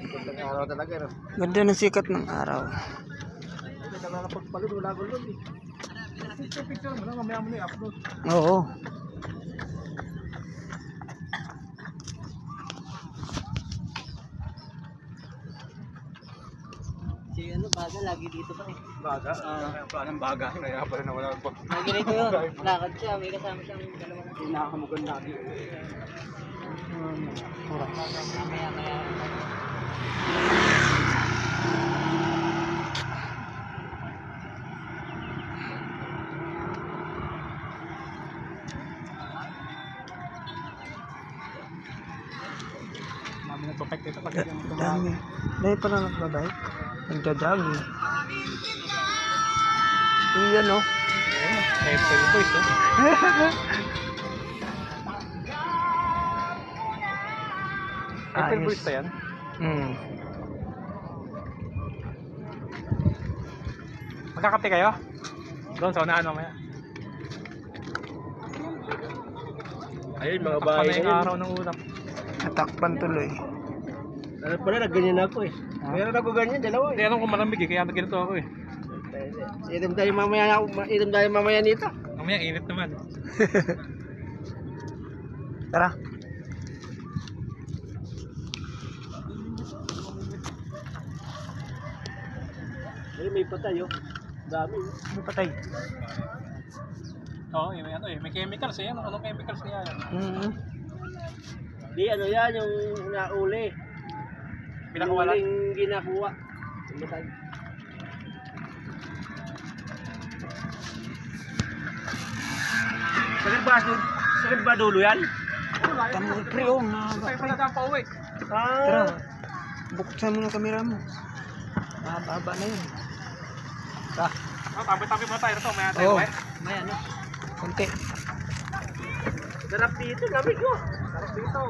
Gandang araw talaga, no? Ganda ng sikat ng araw. Hindi ka na napagpalod, wala gulod eh. Picture mo na, mamaya mo na i-upload. Oo. Si ano, baga lagi dito pa eh. Baga? Anong baga? Kaya pa rin na wala po. Lagi dito yun. Lakad siya, may kasama siyang dalawa. Pinakamugan lagi. Maya. Dami na perfect dito pag Dami. Dahil pa na nagbabike. Nagja-jogging. Iyan o. April Boys, oh. April Boys pa yan? Magkakape kayo? Doon sa unahan mamaya. Ayun mga bahay na yung araw ng ulap. Natakpan tuloy. Ano pala, nagganyan ako eh. Meron ako ganyan, dalawa Hindi alam kung malamig eh, kaya ganito ako eh. Inom tayo mamaya nito. Mamaya init naman. Tara. Ay, may patay oh. Dami oh. Ano patay? Oo, may ano eh, may chemicals eh. Anong chemicals niya yan? Di ano yan, yung nauli. Pinakawala? Yung ginakuha. Matay. Sakit ba dulo yan? Tama pre oh. Kaya pala ka pa uwi. Tara. Buksan mo na kamera mo. Mahaba na yun. Tara. Tabi-tabi mo tayo ito, may tayo Oo. eh. May ano. Konti. Sarap dito, lamig ko. Sarap dito.